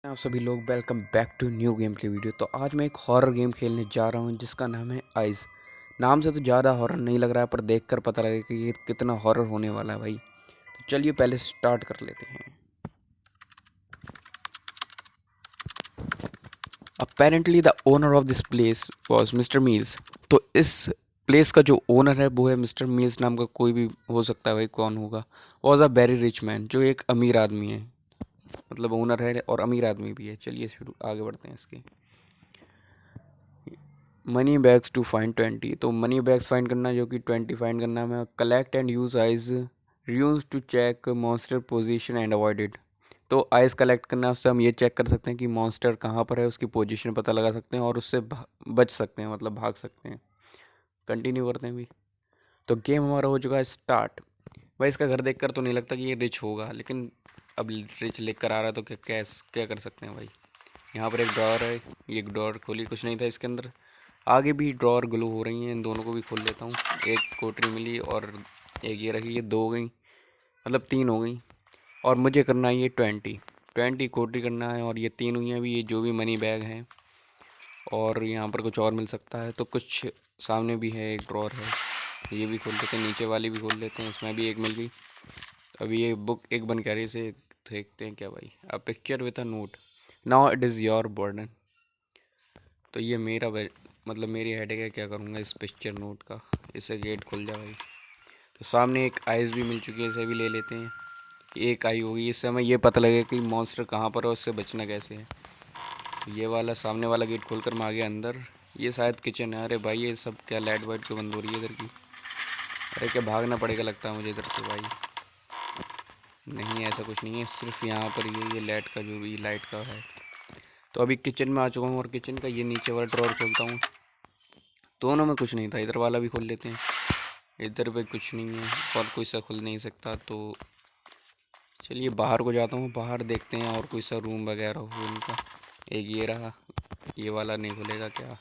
आप सभी लोग welcome back to new game play video. तो आज मैं एक हॉरर गेम खेलने जा रहा हूं जिसका नाम है आइज़। नाम से तो ज़्यादा हॉरर नहीं लग रहा है, पर देखकर पता लगेगा कि ये कितना हॉरर होने वाला है भाई। तो चलिए पहले स्टार्ट कर लेते हैं। Apparently the owner of this place was mister meals. तो इस प्लेस का जो ओनर है वो है मिस्टर मील्स नाम का, कोई भी हो सकता है भाई, कौन होगा। Was a very rich man, जो एक अमीर आदमी है, मतलब ओनर है और अमीर आदमी भी है। चलिए शुरू आगे बढ़ते हैं इसके। Money bags to find 20। तो मनी बैग्स फाइंड करना, जो कि 20 फाइंड करना है। Collect and use eyes use to check monster position and avoid it. तो आइज कलेक्ट करना, उससे हम ये चेक कर सकते हैं कि मॉन्स्टर कहाँ पर है, उसकी पोजीशन पता लगा सकते हैं और उससे बच सकते हैं, मतलब भाग सकते हैं। कंटिन्यू करते हैं भी। तो गेम हमारा हो चुका है स्टार्ट। भाई इसका घर देखकर तो नहीं लगता कि ये रिच होगा, लेकिन अब रिच लेकर कर आ रहा है तो क्या क्या क्या कर सकते हैं भाई। यहाँ पर एक ड्रॉअर है, ये एक ड्रॉअर खोली, कुछ नहीं था इसके अंदर। आगे भी ड्रॉअर ग्लो हो रही हैं, इन दोनों को भी खोल लेता हूँ। एक कोटरी मिली और एक ये रखी, ये दो हो गई, मतलब तीन हो गई। और मुझे करना है ये 20 कोटरी करना है, और ये तीन हुई हैं अभी, ये जो भी मनी बैग हैं। और यहाँ पर कुछ और मिल सकता है, तो कुछ सामने भी है, एक ड्रॉअर है, ये भी खोल लेते हैं। नीचे वाली भी खोल लेते हैं, इसमें भी एक मिल गई। अभी ये बुक एक बन कह रही, इसे देखते हैं क्या भाई। A picture with a note, now it is your burden. तो ये मेरा मतलब मेरी हेडेक है, क्या करूँगा इस पिक्चर नोट का। इससे गेट खुल जाए भाई। तो सामने एक आइज़ भी मिल चुकी है, इसे भी ले लेते हैं। एक आई होगी, इससे हमें ये पता लगेगा कि मॉन्स्टर कहाँ पर है, उससे बचना कैसे है। ये वाला सामने वाला गेट खोलकर मैं आ गया अंदर। ये शायद किचन है। अरे भाई ये सब क्या लाइट वाइट क्यों बंद हो रही है इधर की। अरे क्या भागना पड़ेगा लगता है मुझे इधर से भाई। नहीं ऐसा कुछ नहीं है, सिर्फ यहाँ पर ये लाइट का, जो भी लाइट का है। तो अभी किचन में आ चुका हूँ, और किचन का ये नीचे वाला ड्रॉअर खोलता हूँ। दोनों में कुछ नहीं था, इधर वाला भी खोल लेते हैं। इधर पे कुछ नहीं है और कोई सा खुल नहीं सकता। तो चलिए बाहर को जाता हूँ, बाहर देखते हैं और कोई सा रूम वगैरह हो इनका। एक ये रहा, ये वाला नहीं खुलेगा क्या।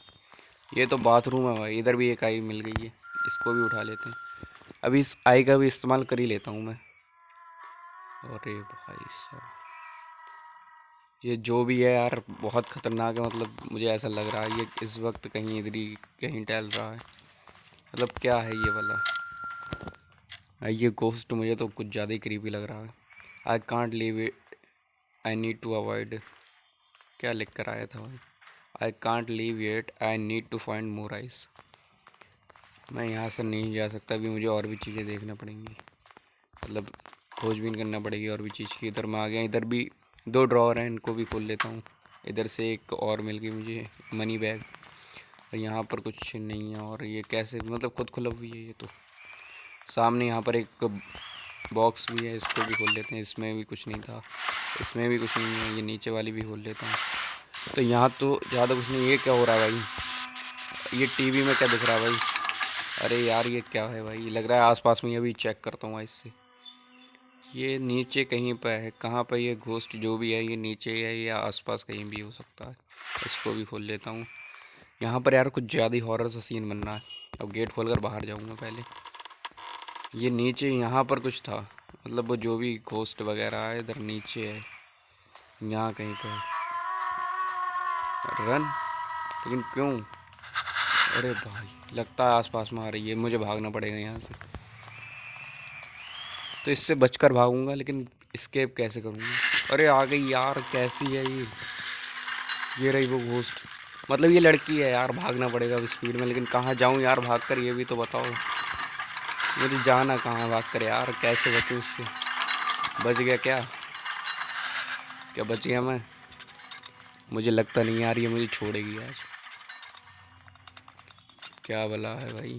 ये तो बाथरूम है भाई, इधर भी एक आई मिल गई है, इसको भी उठा लेते हैं। अभी इस आई का भी इस्तेमाल कर ही लेता हूँ मैं। अरे भाई साहब, ये जो भी है यार बहुत ख़तरनाक है, मतलब मुझे ऐसा लग रहा है ये इस वक्त कहीं इधर ही कहीं टहल रहा है। मतलब क्या है ये वाला। ये गोस्ट मुझे तो कुछ ज़्यादा ही क्रीपी लग रहा है। I can't leave it, I need to avoid. क्या लिख कर आया था भाई। I can't leave it, I need to find more ice. मैं यहाँ से नहीं जा सकता, अभी मुझे और भी चीज़ें देखना पड़ेंगी, मतलब खोजबीन करना पड़ेगी और भी चीज़ की। इधर मैं आ गया, इधर भी दो ड्रॉअर हैं, इनको भी खोल लेता हूँ। इधर से एक और मिल गई मुझे मनी बैग। और यहाँ पर कुछ नहीं है, और ये कैसे, मतलब खुद खुला हुई है ये तो। सामने यहाँ पर एक बॉक्स भी है, इसको भी खोल लेते हैं। इसमें भी कुछ नहीं था, इसमें भी कुछ नहीं है। ये नीचे वाली भी खोल लेता हूँ। तो यहाँ तो ज़्यादा कुछ नहीं। ये क्या हो रहा है भाई, ये टीवी में क्या दिख रहा है भाई। अरे यार ये क्या है भाई, लग रहा है आसपास में। ये भी चेक करता हूँ इससे। ये नीचे कहीं पर है, कहाँ पर ये घोस्ट जो भी है, ये नीचे है या आसपास कहीं भी हो सकता है। इसको भी खोल लेता हूँ। यहाँ पर यार कुछ ज़्यादा ही हॉरर सा सीन बन रहा है। अब गेट खोलकर बाहर जाऊँगा पहले। ये नीचे यहाँ पर कुछ था, मतलब वो जो भी घोस्ट वगैरह है इधर नीचे है, यहाँ कहीं पर। रन, लेकिन क्यों। अरे भाई लगता है आसपास में आ रही है, मुझे भागना पड़ेगा यहाँ से। तो इससे बचकर भागूंगा, लेकिन स्केप कैसे करूँगा। अरे आ गई यार, कैसी है ये रही वो घोस्ट। मतलब ये लड़की है यार, भागना पड़ेगा अब स्पीड में, लेकिन कहाँ जाऊँ यार भाग कर, ये भी तो बताओ। मुझे जाना कहाँ है भाग कर यार, कैसे बचूँ इससे। बच गया क्या, क्या बच गया मैं। मुझे लगता नहीं यार ये मुझे छोड़ेगी आज। क्या भला है भाई,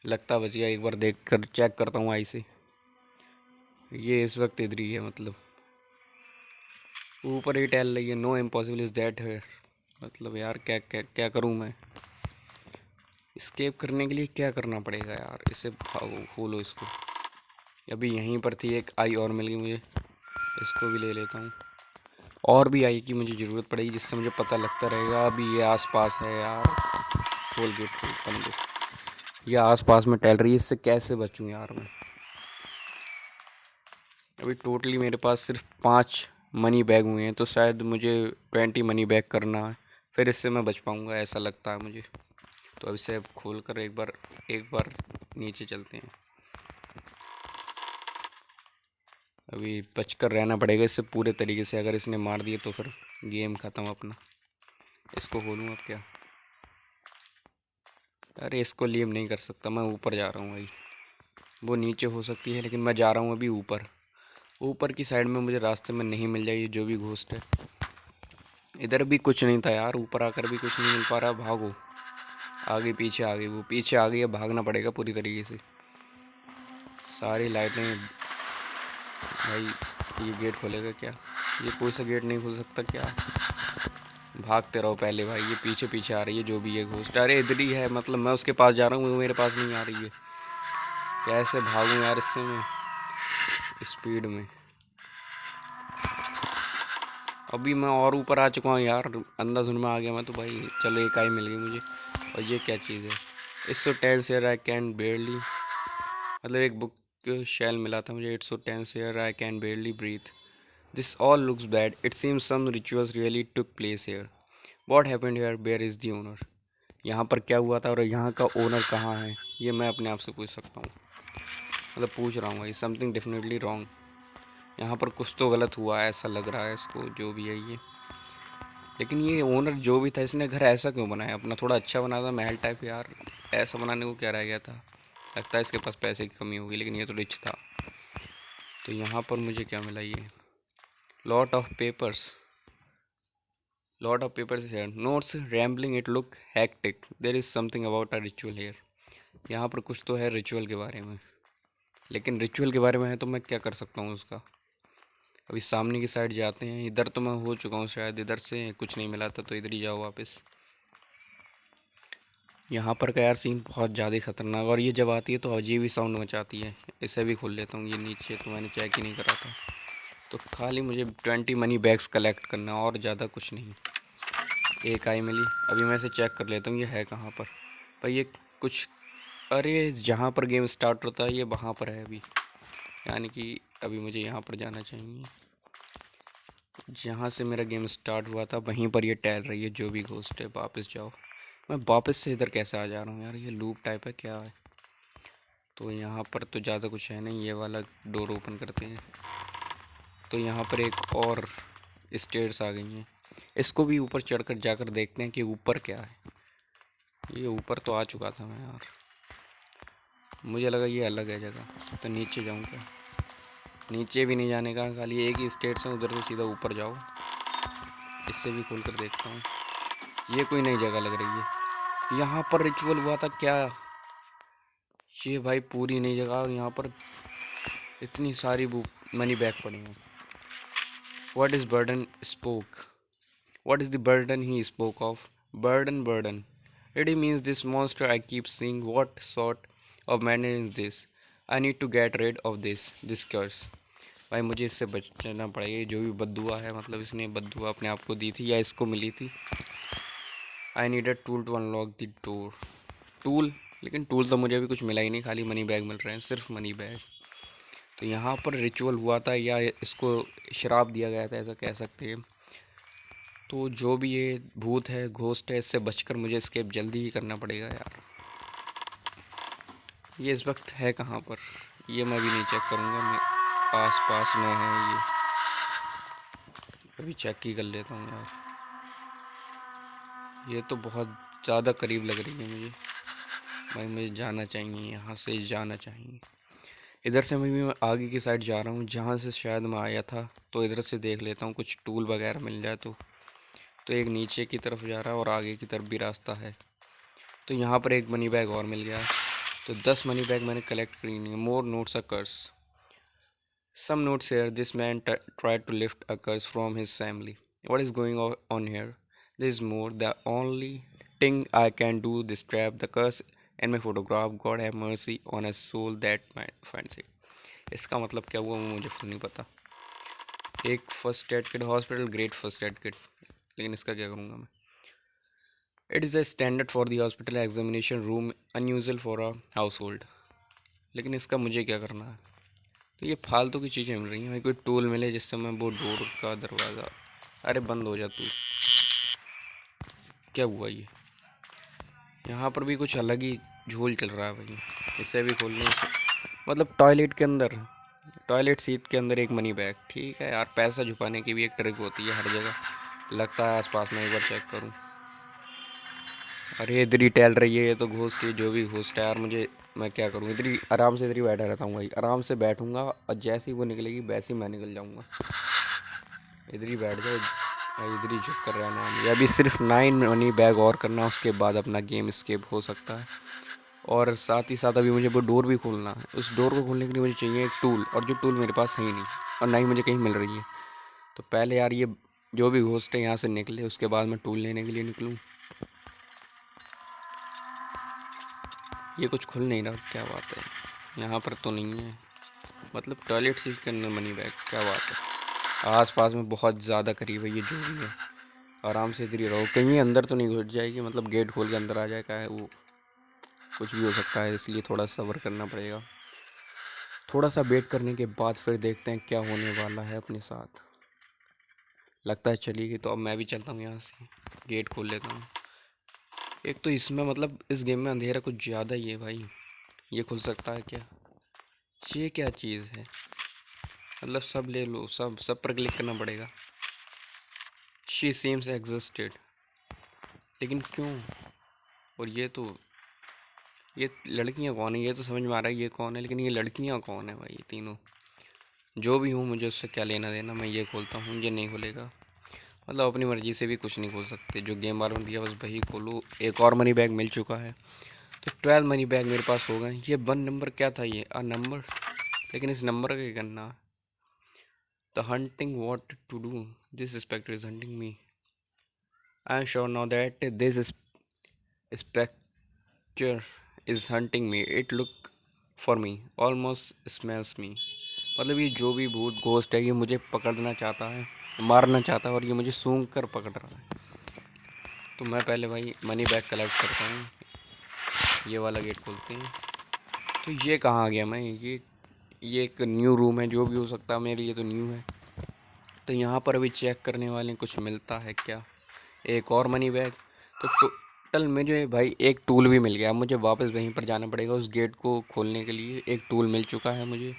लगता बच गया। एक बार देख कर चेक करता हूँ आई से। ये इस वक्त इधर ही है, मतलब ऊपर ही टहल रही है। नो इम्पॉसिबल इज़ दैट है। मतलब यार क्या क्या क्या करूँ मैं। स्केप करने के लिए क्या करना पड़ेगा यार, इससे भागो, खोलो इसको। अभी यहीं पर थी एक आई और मिल गई मुझे, इसको भी ले लेता हूँ। और भी आई की मुझे ज़रूरत पड़ेगी, जिससे मुझे पता लगता रहेगा अभी ये आसपास है यार। खोल गेट खोल, बंद दो। ये आसपास में टहल रही है, इससे कैसे बचूँ यार मैं। अभी टोटली मेरे पास सिर्फ 5 मनी बैग हुए हैं, तो शायद मुझे 20 मनी बैग करना है, फिर इससे मैं बच पाऊँगा, ऐसा लगता है मुझे। तो अब इसे खोल कर एक बार नीचे चलते हैं। अभी बच कर रहना पड़ेगा इससे पूरे तरीके से, अगर इसने मार दिए तो फिर गेम ख़त्म अपना। इसको खोलूँ अब क्या? अरे इसको लीव नहीं कर सकता, मैं ऊपर जा रहा हूँ भाई। वो नीचे हो सकती है लेकिन मैं जा रहा हूँ अभी ऊपर। ऊपर की साइड में मुझे रास्ते में नहीं मिल जाएगी जो भी घोस्ट है। इधर भी कुछ नहीं था यार, ऊपर आकर भी कुछ नहीं मिल पा रहा। भागो, आगे पीछे आ गई, वो पीछे आ गई है, भागना पड़ेगा पूरी तरीके से। सारी लाइटें भाई, ये गेट खोलेगा क्या? ये कोई सा गेट नहीं खुल सकता क्या? भागते रहो पहले भाई, ये पीछे पीछे आ रही है जो भी है घोस्ट। अरे इधर ही है, मतलब मैं उसके पास जा रहा हूँ, वो मेरे पास नहीं आ रही है। कैसे भागूँ यार इससे मैं स्पीड में? अभी मैं और ऊपर आ चुका हूँ यार, अंदाज़ में आ गया मैं तो भाई। चलो एक आई मिल गई मुझे। और ये क्या चीज़ है? It's so tense here I can barely, मतलब एक बुक शेल मिला था मुझे। It's so tense here I can barely breathe, this all looks bad, it seems some rituals really took place here, what happened here, where is the owner? यहाँ पर क्या हुआ था और यहाँ का ओनर कहाँ है, ये मैं अपने आप से पूछ सकता हूँ। मतलब पूछ रहा हूँ भाई, समथिंग डेफिनेटली रॉन्ग। यहाँ पर कुछ तो गलत हुआ है, ऐसा लग रहा है इसको, जो भी है ये। लेकिन ये ओनर जो भी था, इसने घर ऐसा क्यों बनाया अपना? थोड़ा अच्छा बना था, महल टाइप यार। ऐसा बनाने को क्या रह गया था? लगता है इसके पास पैसे की कमी होगी, लेकिन ये तो रिच था। तो यहाँ पर मुझे क्या मिला? ये lot of papers, lot of papers here, notes rambling, it look hectic, there is something about a ritual here. यहाँ पर कुछ तो है रिचुअल के बारे में, लेकिन रिचुअल के बारे में है तो मैं क्या कर सकता हूँ उसका? अभी सामने की साइड जाते हैं। इधर तो मैं हो चुका हूँ शायद, इधर से कुछ नहीं मिला था तो इधर ही जाओ वापस। यहाँ पर का यार सीन बहुत ज़्यादा खतरनाक, और ये जब आती है तो अजीब ही साउंड मचाती है। इसे भी खोल लेता हूँ। ये नीचे तो मैंने चेक ही नहीं करा था। तो खाली मुझे 20 मनी बैग्स कलेक्ट करना, और ज़्यादा कुछ नहीं। एक आई मिली, अभी मैं इसे चेक कर लेता हूँ ये है कहाँ पर। पर ये कुछ, अरे जहाँ पर गेम स्टार्ट होता है ये वहाँ पर है अभी, यानी कि अभी मुझे यहाँ पर जाना चाहिए। जहाँ से मेरा गेम स्टार्ट हुआ था वहीं पर ये टहल रही है जो भी घोस्ट है। वापस जाओ। मैं वापस से इधर कैसे आ जा रहा हूँ यार? ये लूप टाइप है क्या है? तो यहाँ पर तो ज़्यादा कुछ है नहीं। ये वाला डोर ओपन करते हैं तो यहाँ पर एक और स्टेयर्स आ गई हैं। इसको भी ऊपर चढ़कर जाकर देखते हैं कि ऊपर क्या है। ये ऊपर तो आ चुका था मैं यार, मुझे लगा ये अलग है जगह। तो नीचे जाऊँ क्या? नीचे भी नहीं जाने का, खाली एक ही स्टेयर्स है, उधर से सीधा ऊपर जाओ। इससे भी खोल कर देखता हूँ। ये कोई नई जगह लग रही है। यहाँ पर रिचुअल हुआ था क्या? ये भाई पूरी नई जगह, और यहाँ पर इतनी सारी बुक मनी बैग पड़ी हैं। What is burden spoke? What is the burden he spoke of? Burden, burden. It means this monster I keep seeing. What sort of madness is this? I need to get rid of this curse. भाई मुझे इससे बचना पड़ेगा। जो भी बद्दुआ है, मतलब इसने बद्दुआ अपने आप को दी थी या इसको मिली थी। I need a tool to unlock the door. Tool? लेकिन टूल तो मुझे अभी कुछ मिला ही नहीं, खाली मनी बैग मिल रहे हैं, सिर्फ मनी बैग। तो यहाँ पर रिचुअल हुआ था या इसको शराब दिया गया था, ऐसा कह सकते हैं। तो जो भी ये भूत है, घोस्ट है, इससे बचकर मुझे एस्केप जल्दी ही करना पड़ेगा यार। ये इस वक्त है कहाँ पर? ये मैं भी नहीं चेक करूँगा, मैं आस पास में है ये। अभी चेक ही कर लेता हूँ यार। ये तो बहुत ज़्यादा करीब लग रही है मुझे। भाई मुझे जाना चाहिए, यहाँ से जाना चाहिए। इधर से मैं आगे की साइड जा रहा हूँ जहाँ से शायद मैं आया था। तो इधर से देख लेता हूँ कुछ टूल वगैरह मिल जाए तो एक नीचे की तरफ जा रहा है और आगे की तरफ भी रास्ता है। तो यहाँ पर एक मनी बैग और मिल गया। तो 10 मनी बैग मैंने कलेक्ट करी नहीं। More notes a curse, some notes here, this man tried to lift a curse from his family, what is going on here, this is more, the only thing I can do this trap the curse and my photograph, god have mercy on a soul that finds it. इसका मतलब क्या हुआ वो मुझे खुद नहीं पता। एक first aid kit, hospital great first aid kit, लेकिन इसका क्या करूँगा मैं? It is a standard for the hospital examination room, unusual for a house hold, लेकिन इसका मुझे क्या करना है? तो ये फालतू की चीज़ें मिल रही हैं भाई। कोई टूल मिले जिससे मैं वो डोर का दरवाज़ा, अरे बंद हो जा तू। क्या हुआ ये? यहाँ पर भी कुछ अलग ही झोल चल रहा है भाई। इसे भी खोलने से मतलब टॉयलेट के अंदर, टॉयलेट सीट के अंदर एक मनी बैग। ठीक है यार, पैसा छुपाने की भी एक ट्रिक होती है हर जगह। लगता है आसपास में एक बार चेक करूँ। अरे इधर ही टहल रही है ये तो घोस्ट की, जो भी घोस्ट है यार। मुझे, मैं क्या करूँ, इधर ही आराम से इधर ही बैठा रहता हूँ भाई। आराम से बैठूंगा और जैसे ही वो निकलेगी वैसे ही मैं निकल जाऊँगा। इधर ही बैठ जाओ भाई, इधर ही चुप कर रहना है। ये अभी सिर्फ 9 मनी बैग और करना है, उसके बाद अपना गेम स्केप हो सकता है। और साथ ही साथ अभी मुझे वो डोर भी खोलना है। उस डोर को खोलने के लिए मुझे चाहिए एक टूल, और जो टूल मेरे पास है ही नहीं, और ना ही मुझे कहीं मिल रही है। तो पहले यार ये जो भी घोस्ट है यहाँ से निकले, उसके बाद मैं टूल लेने के लिए निकलूँ। ये कुछ खुल नहीं रहा, क्या बात है। यहाँ पर तो नहीं है, मतलब टॉयलेट सीट के अंदर मनी बैग, क्या बात है। आस पास में बहुत ज़्यादा करीब है ये जो भी है। आराम से इधर ही रहो, कहीं अंदर तो नहीं घुस जाएगी, मतलब गेट खोल के अंदर आ जाए। क्या है वो, कुछ भी हो सकता है, इसलिए थोड़ा सब्र करना पड़ेगा। थोड़ा सा वेट करने के बाद फिर देखते हैं क्या होने वाला है अपने साथ। लगता है चली गई, तो अब मैं भी चलता हूँ यहाँ से, गेट खोल लेता हूँ। एक तो इसमें मतलब इस गेम में अंधेरा कुछ ज़्यादा ही है भाई। ये खुल सकता है क्या? ये क्या चीज़ है? मतलब सब ले लो, सब सब पर क्लिक करना पड़ेगा। शी सीम्स एग्जिस्टेड, लेकिन क्यों? और ये लड़कियां कौन है? ये तो समझ में आ रहा है ये कौन है, लेकिन ये लड़कियां कौन है भाई तीनों? जो भी हूँ, मुझे उससे क्या लेना देना। मैं ये खोलता हूँ, ये नहीं खुलेगा। मतलब अपनी मर्ज़ी से भी कुछ नहीं खोल सकते, जो गेम वालों ने दिया बस वही खोलो। एक और मनी बैग मिल चुका है, तो 12 मनी बैग मेरे पास हो गए। ये 1 नंबर क्या था? ये नंबर, लेकिन इस नंबर का क्या करना? The hunting what to do, this spectre is hunting me. I am sure now that this spectre is hunting me. It look for me, almost smells me. मतलब ये जो भी भूत घोस्ट है, ये मुझे पकड़ना चाहता है, मारना चाहता है, और ये मुझे सूंघ कर पकड़ रहा है। तो मैं पहले भाई मनी बैग कलेक्ट करता हूँ। ये वाला गेट खोलते हैं। तो ये कहाँ आ गया मैं? ये एक न्यू रूम है, जो भी हो सकता है मेरे लिए तो न्यू है। तो यहाँ पर अभी चेक करने वाले कुछ मिलता है क्या? एक और मनी बैग। तो टोटल मुझे भाई एक टूल भी मिल गया। मुझे वापस वहीं पर जाना पड़ेगा उस गेट को खोलने के लिए। एक टूल मिल चुका है मुझे,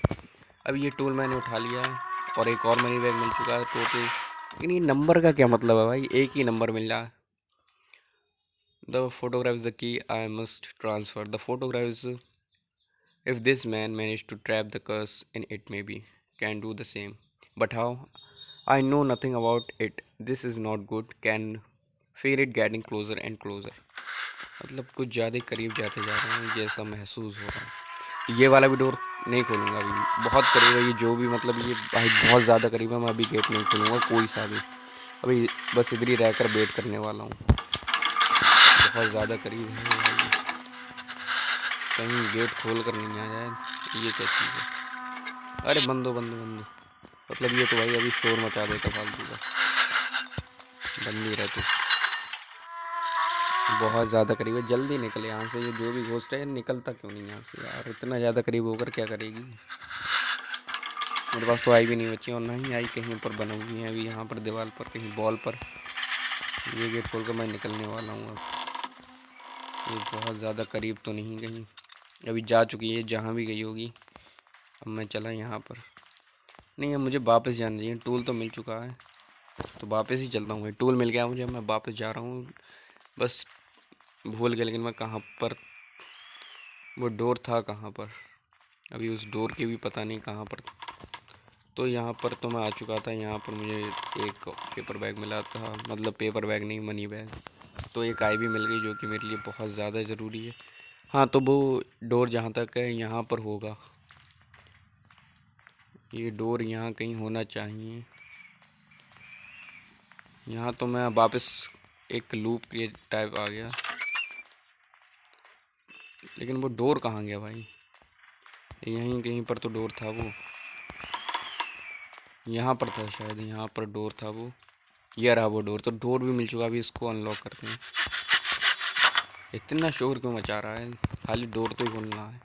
अब ये टूल मैंने उठा लिया है, और एक और मनी बैग मिल चुका है टोटल। लेकिन ये नंबर का क्या मतलब है भाई? एक ही नंबर मिल रहा है। The photograph is the key, I must transfer the photograph. If this man managed to trap the curse in it, maybe can do the same. But how? I know nothing about it. This is not good. Can feel it getting closer and closer. मतलब कुछ ज़्यादा करीब जाते जा रहे हैं जैसा महसूस हो रहा है। ये वाला भी डोर नहीं खोलूँगा अभी, बहुत करीब है ये जो भी, मतलब ये भाई बहुत ज़्यादा करीब है। मैं अभी गेट नहीं खोलूँगा कोई सा भी, अभी बस इधर ही रहकर वेट करने वाला हूँ। बहुत ज़्यादा करीब है भाई, कहीं गेट खोल कर नहीं आ जाए। ये क्या चीज़ है? अरे बंदो बंदो बंदो, मतलब ये तो भाई अभी शोर मचा देता फालतू का। बंद ही रह तू, बहुत ज़्यादा करीब है। जल्दी निकले यहाँ से, ये जो भी घोस्ट है निकलता क्यों नहीं यहाँ से यार? इतना ज़्यादा करीब होकर क्या करेगी? मेरे पास तो आई भी नहीं बची, और ना ही आई कहीं पर बनी हुई है अभी यहाँ पर दीवार पर कहीं बॉल पर। ये गेट खोल कर मैं निकलने वाला हूँ अब। ये बहुत ज़्यादा करीब तो नहीं कहीं, अभी जा चुकी है जहाँ भी गई होगी। अब मैं चला यहाँ पर नहीं, अब मुझे वापस जाना चाहिए। टूल तो मिल चुका है, तो वापस ही चलता हूँ भाई। टूल मिल गया मुझे, मैं वापस जा रहा हूँ। बस भूल गया लेकिन मैं कहाँ पर, वो डोर था कहाँ पर, अभी उस डोर की भी पता नहीं कहाँ पर। तो यहाँ पर तो मैं आ चुका था। यहाँ पर मुझे एक पेपर बैग मिला था, मतलब पेपर बैग नहीं मनी बैग। तो एक आई भी मिल गई जो कि मेरे लिए बहुत ज़्यादा ज़रूरी है। हाँ, तो वो डोर जहाँ तक है यहाँ पर होगा। ये डोर यहाँ कहीं होना चाहिए। यहाँ तो मैं वापस एक लूप के टाइप आ गया, लेकिन वो डोर कहाँ गया भाई? यहीं कहीं पर तो डोर था वो, यहाँ पर था शायद, यहाँ पर डोर था वो। ये रहा वो डोर, तो डोर भी मिल चुका। अभी इसको अनलॉक करते हैं। इतना शोर क्यों मचा रहा है? खाली डोर तो ही खोलना है।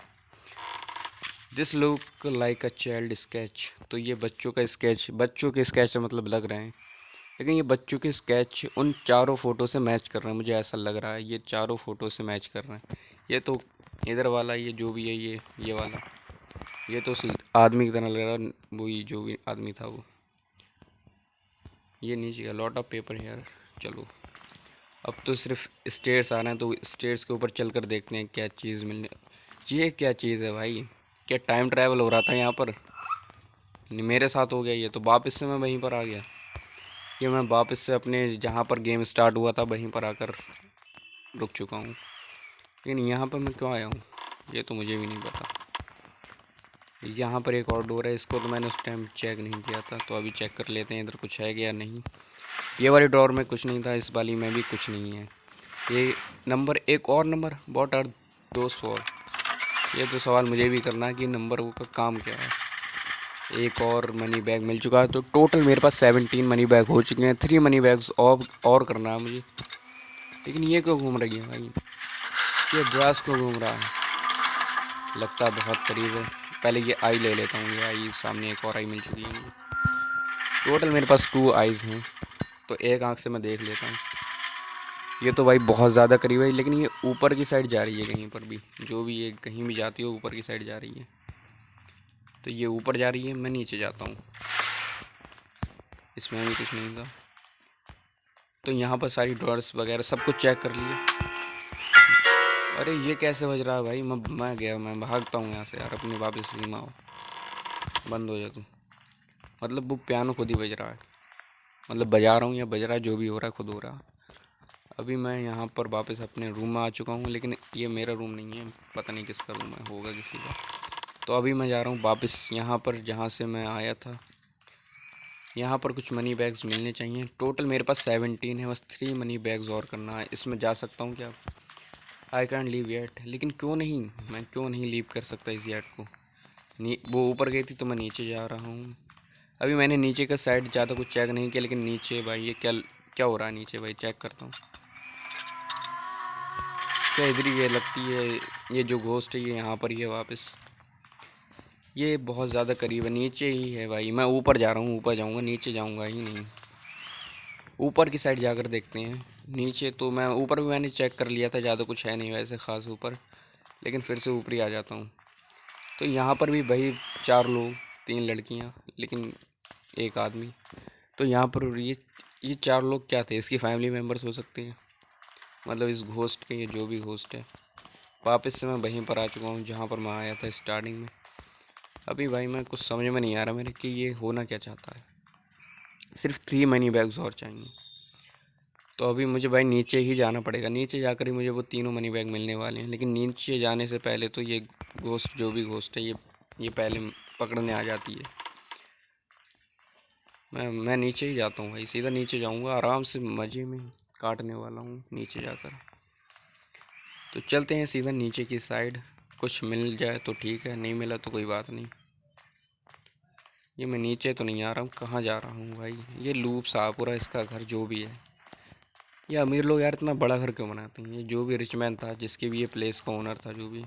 This look like a child sketch. तो ये बच्चों का स्केच, बच्चों के स्केच मतलब लग रहे हैं, लेकिन ये बच्चों के स्केच उन चारों फ़ोटो से मैच कर रहे हैं। मुझे ऐसा लग रहा है ये चारों फ़ोटो से मैच कर रहे हैं। ये तो इधर वाला, ये जो भी है, ये वाला, ये तो उस आदमी की तरह लग रहा है, वही जो भी आदमी था वो। ये नीचे का लॉट ऑफ पेपर हेयर। चलो अब तो सिर्फ स्टेयर्स आ रहे हैं, तो स्टेयर्स के ऊपर चलकर देखते हैं क्या चीज़ मिलने। ये क्या चीज़ है भाई? क्या टाइम ट्रैवल हो रहा था यहाँ पर? मेरे साथ हो गया ये तो। वापस से मैं वहीं पर आ गया। ये मैं वापस से अपने जहाँ पर गेम स्टार्ट हुआ था वहीं पर आकर रुक चुका हूँ। लेकिन यहाँ पर मैं क्यों आया हूँ ये तो मुझे भी नहीं पता। यहाँ पर एक और डोर है, इसको तो मैंने उस टाइम चेक नहीं किया था, तो अभी चेक कर लेते हैं इधर कुछ है क्या नहीं। ये वाली ड्रॉर में कुछ नहीं था, इस वाली में भी कुछ नहीं है। ये नंबर, एक और number, what are those for? ये तो सवाल मुझे भी करना है कि नंबर का काम क्या है। एक और मनी बैग मिल चुका है, तो टोटल मेरे पास 17 मनी बैग हो चुके हैं। 3 मनी बैग्स और करना है मुझे। लेकिन ये क्यों घूम रही है भाई? ये ब्रास क्यों घूम रहा है? लगता है बहुत करीब है। पहले ये आई ले लेता हूँ। ये आई, सामने एक और आई मिल चुकी है। टोटल मेरे पास 2 आइज़ हैं, तो एक आंख से मैं देख लेता हूँ। ये तो भाई बहुत ज़्यादा करीब है, लेकिन ये ऊपर की साइड जा रही है कहीं पर भी। जो भी ये कहीं भी जाती है ऊपर की साइड जा रही है। तो ये ऊपर जा रही है, मैं नीचे जाता हूँ। इसमें भी कुछ नहीं था। तो यहाँ पर सारी ड्रॉर्स वगैरह सब कुछ चेक कर लिया। अरे ये कैसे बज रहा है भाई? मैं गया, मैं भागता हूँ यहाँ से यार। अपनी वापस सीमा हो, बंद हो जा तू। मतलब वो पियानो खुद ही बज रहा है, मतलब बजा रहा हूँ या बज रहा है, जो भी हो रहा है खुद हो रहा है। अभी मैं यहाँ पर वापस अपने रूम में आ चुका हूँ, लेकिन ये मेरा रूम नहीं है, पता नहीं किसका रूम है, होगा किसी का। तो अभी मैं जा रहा हूँ वापस यहाँ पर जहाँ से मैं आया था। यहाँ पर कुछ मनी बैग्स मिलने चाहिए। टोटल मेरे पास 17 है, बस 3 मनी बैग्स और करना है। इसमें जा सकता हूँ क्या? I can't leave yet. लेकिन क्यों नहीं, मैं क्यों नहीं लीव कर सकता इस येट को? वो ऊपर गई थी तो मैं नीचे जा रहा हूँ। अभी मैंने नीचे का साइड ज़्यादा कुछ चेक नहीं किया, लेकिन नीचे भाई ये क्या क्या हो रहा है नीचे भाई? चेक करता हूँ। क्या इधर ही ये लगती है, ये जो घोस्ट है ये यहाँ पर ही है वापस। ये बहुत ज़्यादा करीब है, नीचे ही है भाई। मैं ऊपर जा रहा हूँ, ऊपर जाऊँगा, नीचे जाऊँगा ही नहीं। ऊपर की साइड जाकर देखते हैं। नीचे तो मैं ऊपर भी मैंने चेक कर लिया था, ज़्यादा कुछ है नहीं वैसे ख़ास ऊपर, लेकिन फिर से ऊपर ही आ जाता हूँ। तो यहाँ पर भी वही 4 लोग, 3 लड़कियाँ, लेकिन एक आदमी। तो यहाँ पर ये 4 लोग क्या थे? इसकी फैमिली मेम्बर्स हो सकते हैं, मतलब इस घोस्ट के, ये जो भी घोस्ट है। वापस से मैं वहीं पर आ चुका हूँ जहाँ पर मैं आया था स्टार्टिंग में। अभी भाई मैं कुछ समझ में नहीं आ रहा मेरे कि ये होना क्या चाहता है। सिर्फ 3 मनी बैग्स और चाहिए। तो अभी मुझे भाई नीचे ही जाना पड़ेगा। नीचे जाकर ही मुझे वो तीनों मनी बैग मिलने वाले हैं, लेकिन नीचे जाने से पहले तो ये घोस्ट, जो भी घोस्ट है, ये पहले पकड़ने आ जाती है। मैं नीचे ही जाता हूँ भाई, सीधा नीचे जाऊँगा, आराम से मज़े में काटने वाला हूँ नीचे जाकर। तो चलते हैं सीधा नीचे की साइड। कुछ मिल जाए तो ठीक है, नहीं मिला तो कोई बात नहीं। ये मैं नीचे तो नहीं आ रहा हूँ, कहाँ जा रहा हूँ भाई? ये लूप साहपुरा इसका घर जो भी है। ये अमीर लोग यार इतना बड़ा घर क्यों बनाते हैं? ये जो भी रिचमैन था, जिसके भी ये प्लेस का ओनर था, जो भी,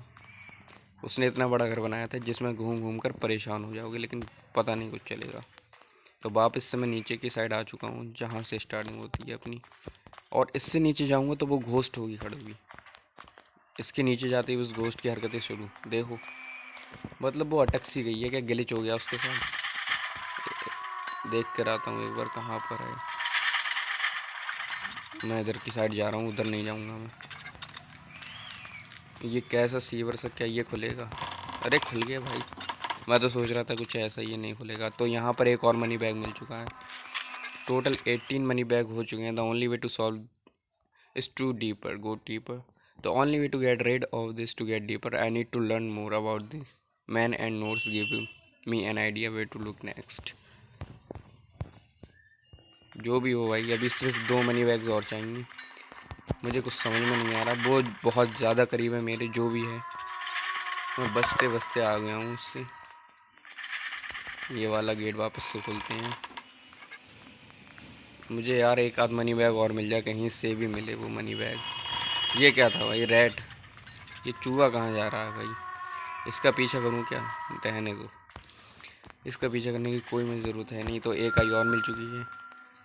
उसने इतना बड़ा घर बनाया था जिसमें घूम घूम कर परेशान हो जाओगे, लेकिन पता नहीं कुछ चलेगा। तो वापस से मैं नीचे की साइड आ चुका हूँ जहाँ से स्टार्टिंग होती है अपनी। और इससे नीचे जाऊँगा तो वो घोस्ट होगी खड़ी हुई। इसके नीचे जाते ही उस घोस्ट की हरकतें शुरू देखो। मतलब वो अटक सी गई है, क्या ग्लिच हो गया उसके साथ? देख कर आता हूँ एक बार कहाँ पर है। मैं इधर की साइड जा रहा हूँ, उधर नहीं जाऊँगा मैं। ये कैसा सीवर सा, क्या ये खुलेगा? अरे खुल गया भाई। मैं तो सोच रहा था कुछ ऐसा ही नहीं खुलेगा। तो यहाँ पर एक और मनी बैग मिल चुका है। टोटल 18 मनी बैग हो चुके हैं। The only way to solve is to deeper, go deeper. The only way to get rid of this, to get deeper I need to learn more about this man and notes give me an idea way to look next. जो भी हो भाई, अभी सिर्फ 2 money bags और चाहिए। मुझे कुछ समझ में नहीं आ रहा, वो बहुत ज़्यादा करीब है मेरे, जो भी है। मैं बचते बचते आ गया हूँ उससे। ये वाला गेट वापस से खोलते हैं। मुझे यार एक आध मनी बैग और मिल जाए, कहीं से भी मिले वो मनी बैग। ये क्या था भाई? रैट। ये चूहा कहाँ जा रहा है भाई? इसका पीछा करूँ क्या? रहने दो, इसका पीछा करने की कोई मुझे ज़रूरत है नहीं। तो एक आई और मिल चुकी है।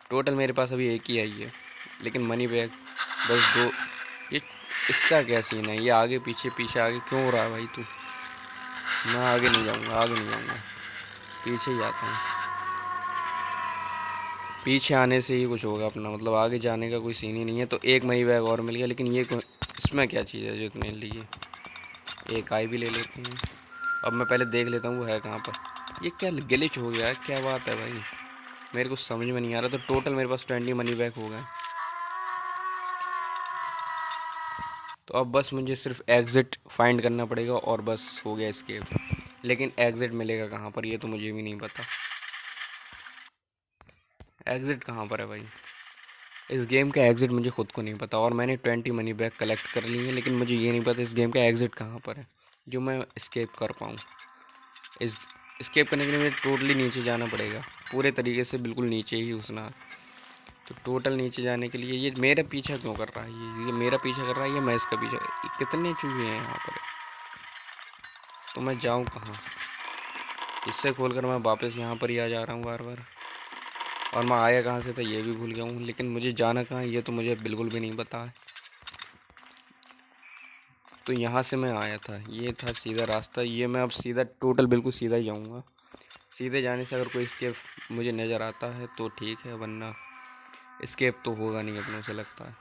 टोटल मेरे पास अभी एक ही आई है, लेकिन मनी बैग बस दो। ये इसका क्या सीन है? ये आगे पीछे पीछे आगे क्यों हो रहा है भाई तू? मैं आगे नहीं जाऊँगा, आगे नहीं जाऊँगा, पीछे ही आता हूँ। पीछे आने से ही कुछ होगा अपना, मतलब आगे जाने का कोई सीन ही नहीं है। तो एक मनी बैग और मिल गया, लेकिन ये इसमें क्या चीज़ है जो इतने लिए? एक आई भी ले लेते हैं। अब मैं पहले देख लेता हूँ वो है कहाँ पर। ये क्या ग्लिच हो गया है? क्या बात है भाई, मेरे को समझ में नहीं आ रहा। तो टोटल मेरे पास 20 मनी बैग हो गए। तो अब बस मुझे सिर्फ एग्ज़िट फाइंड करना पड़ेगा और बस हो गया एस्केप। लेकिन एग्ज़िट मिलेगा कहाँ पर ये तो मुझे भी नहीं पता। एग्ज़िट कहाँ पर है भाई? इस गेम का एग्ज़िट मुझे खुद को नहीं पता। और मैंने 20 मनी बैग कलेक्ट कर लिए हैं, लेकिन मुझे ये नहीं पता इस गेम का एग्ज़िट कहाँ पर है जो मैं एस्केप कर पाऊँ। इस एस्केप करने के लिए मुझे टोटली नीचे जाना पड़ेगा, पूरे तरीके से बिल्कुल नीचे ही घुसना। तो टोटल नीचे जाने के लिए ये मेरा पीछा क्यों कर रहा है? ये मेरा पीछा कर रहा है या मैं इसका पीछा? कितने चूहे हैं यहाँ पर? तो मैं जाऊँ कहाँ? इससे खोलकर मैं वापस यहाँ पर ही आ जा रहा हूँ बार बार। और मैं आया कहाँ से था ये भी भूल गया हूँ, लेकिन मुझे जाना कहाँ है ये तो मुझे बिल्कुल भी नहीं पता है। तो यहाँ से मैं आया था, ये था सीधा रास्ता। ये मैं अब सीधा टोटल बिल्कुल सीधा ही जाऊँगा। सीधे जाने से अगर कोई स्केप मुझे नज़र आता है तो ठीक है, वरना स्केप तो होगा नहीं अपनों से लगता है।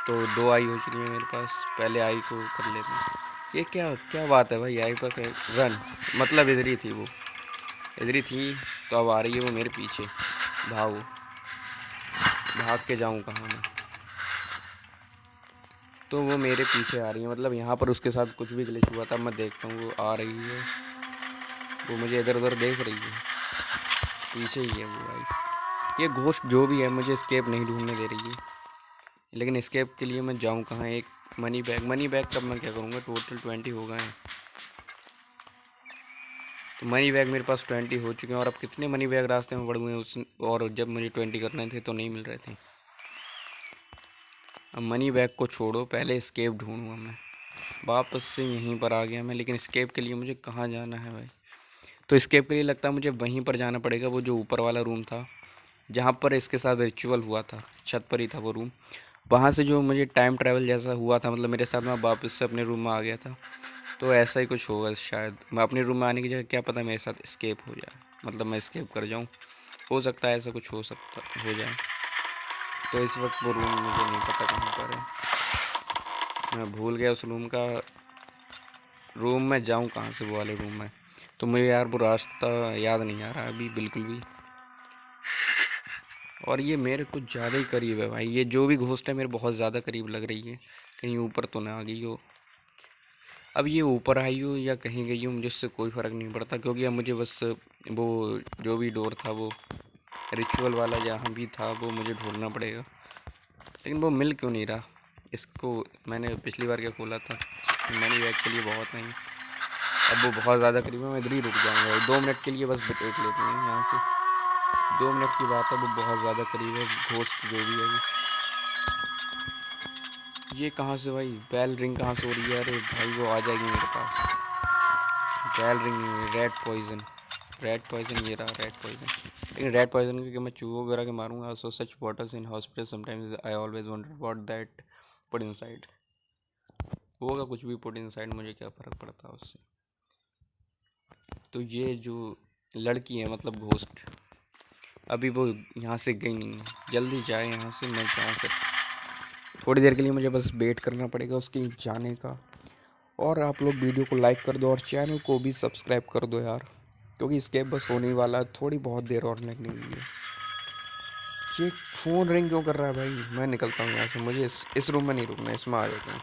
तो 2 आई हो चुकी है मेरे पास, पहले आई को कर लेते हैं। ये क्या क्या बात है भाई? आई पर रन, मतलब इधर ही थी वो, इधर ही थी। तो अब आ रही है वो मेरे पीछे। भागो, भाग के जाऊँ कहाँ मैं? तो वो मेरे पीछे आ रही है, मतलब यहाँ पर उसके साथ कुछ भी ग्लिच हुआ था। मैं देखता हूँ वो आ रही है, वो मुझे इधर उधर देख रही है, पीछे ही है वो भाई। ये घोस्ट जो भी है मुझे स्केप नहीं ढूंढने दे रही है, लेकिन स्केप के लिए मैं जाऊँ कहाँ? एक मनी बैग, मनी बैग कब मैं क्या करूँगा? टोटल 20 हो गए हैं। तो मनी बैग मेरे पास 20 हो चुके हैं। और अब कितने मनी बैग रास्ते में पड़ हुए हैं उस, और जब मुझे 20 करने थे तो नहीं मिल रहे थे। अब मनी बैग को छोड़ो, पहले स्केप ढूंढूंगा मैं। वापस से यहीं पर आ गया मैं, लेकिन स्केप के लिए मुझे कहाँ जाना है भाई? तो स्केप के लिए लगता है मुझे वहीं पर जाना पड़ेगा, वो जो ऊपर वाला रूम था जहाँ पर इसके साथ रिचुअल हुआ था। छत पर ही था वो रूम। वहाँ से जो मुझे टाइम ट्रैवल जैसा हुआ था, मतलब मेरे साथ मैं वापस से अपने रूम में आ गया था। तो ऐसा ही कुछ होगा शायद। मैं अपने रूम में आने की जगह क्या पता मेरे साथ स्केप हो जाए, मतलब मैं स्केप कर जाऊँ। हो सकता है ऐसा कुछ हो जाए। तो इस वक्त वो रूम मुझे नहीं पता कहाँ पर है, मैं भूल गया उस रूम का। रूम में जाऊँ कहाँ से वो वाले रूम में? तो मुझे यार वो रास्ता याद नहीं आ रहा अभी बिल्कुल भी। और ये मेरे कुछ ज़्यादा ही करीब है भाई, ये जो भी घोस्ट है मेरे बहुत ज़्यादा करीब लग रही है। कहीं ऊपर तो ना आ गई हो। अब ये ऊपर आई हो या कहीं गई हो मुझे उससे कोई फ़र्क नहीं पड़ता, क्योंकि अब मुझे बस वो जो भी डोर था वो रिचुअल वाला जहाँ भी था वो मुझे ढूंढना पड़ेगा। लेकिन वो मिल क्यों नहीं रहा? इसको मैंने पिछली बार क्या खोला था, मनी बैग के लिए बहुत नहीं। अब वो बहुत ज़्यादा करीब है, मैं इधर ही रुक जाऊँगा 2 मिनट के लिए, बस देख लेते हैं यहाँ से। 2 मिनट की बात है, वो बहुत ज़्यादा करीब है घोस्ट जो भी है वो। ये कहाँ से भाई? बेल रिंग कहाँ से हो रही है? अरे भाई वो आ जाएगी मेरे पास। Bell ring, red poison, red poison, ये रहा रेड पॉइजन। लेकिन रेड पॉइजन क्योंकि मैं चूहों वगैरह के मारूंगा। So such waters in hospital sometimes I always wonder what that put inside. होगा कुछ भी पुट इनसाइड, मुझे क्या फ़र्क पड़ता है उससे। तो ये जो लड़की है मतलब घोस्ट, अभी वो यहाँ से गई नहीं है। जल्दी जाए यहाँ से, मैं जाऊँ फिर। थोड़ी देर के लिए मुझे बस वेट करना पड़ेगा उसके जाने का। और आप लोग वीडियो को लाइक कर दो और चैनल को भी सब्सक्राइब कर दो यार, क्योंकि स्केप बस होने ही वाला है, थोड़ी बहुत देर और लगने वाली है। ये फ़ोन रिंग क्यों कर रहा है भाई? मैं निकलता हूँ यहाँ से, मुझे इस रूम में नहीं रुकना, इसमें आ जाता हूँ।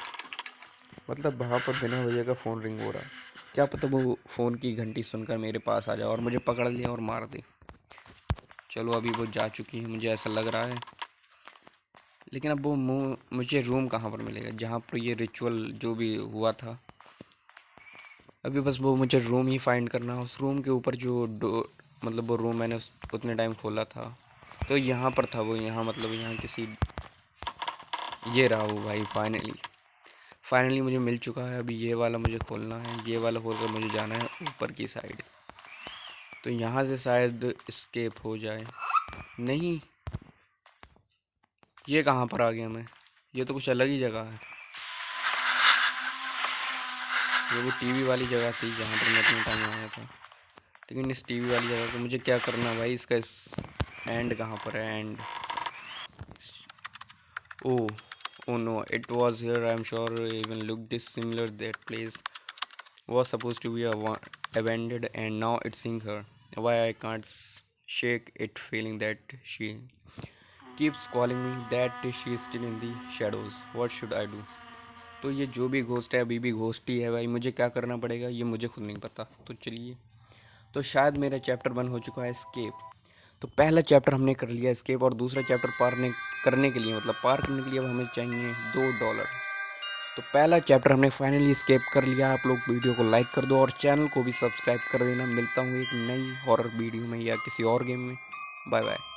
मतलब वहाँ पर बिना वजह का फ़ोन रिंग हो रहा है, क्या पता वो फ़ोन की घंटी सुनकर मेरे पास आ जाए और मुझे पकड़ लिया और मार दे। चलो अभी वो जा चुकी है मुझे ऐसा लग रहा है। लेकिन अब वो मुझे रूम कहाँ पर मिलेगा जहाँ पर ये रिचुअल जो भी हुआ था? अभी बस वो मुझे रूम ही फाइंड करना है। उस रूम के ऊपर जो मतलब वो रूम मैंने उतने टाइम खोला था तो यहाँ पर था वो, यहाँ मतलब यहाँ किसी, ये रहा वो भाई। फाइनली मुझे मिल चुका है। अभी ये वाला मुझे खोलना है, ये वाला खोलकर मुझे जाना है ऊपर की साइड। तो यहाँ से शायद स्केप हो जाए। नहीं, ये कहाँ पर आ गया मैं? ये तो कुछ अलग ही जगह है। ये वो टीवी वाली जगह थी जहाँ पर मैं अपने टाइम आया था। लेकिन इस टीवी वाली जगह को मुझे क्या करना भाई? इसका एंड कहाँ पर है? And oh oh no, it was here. I'm sure even looked this similar. That place was supposed to be abandoned and now it's seeing her. Why I can't shake it feeling that she keeps calling me, that she is still in the shadows. What should I do? तो ये जो भी ghost है अभी भी ghost ही है भाई। मुझे क्या करना पड़ेगा ये मुझे खुद नहीं पता। तो चलिए, तो शायद मेरा चैप्टर 1 हो चुका है स्केप। तो पहला चैप्टर हमने कर लिया स्केप, और दूसरा चैप्टर करने के लिए मतलब पार करने के लिए अब हमें चाहिए $2। तो पहला चैप्टर हमने फाइनली स्केप कर लिया। आप लोग वीडियो को लाइक कर दो और चैनल को भी सब्सक्राइब कर देना। मिलता हूँ एक नई हॉरर वीडियो में या किसी और गेम में। Bye bye.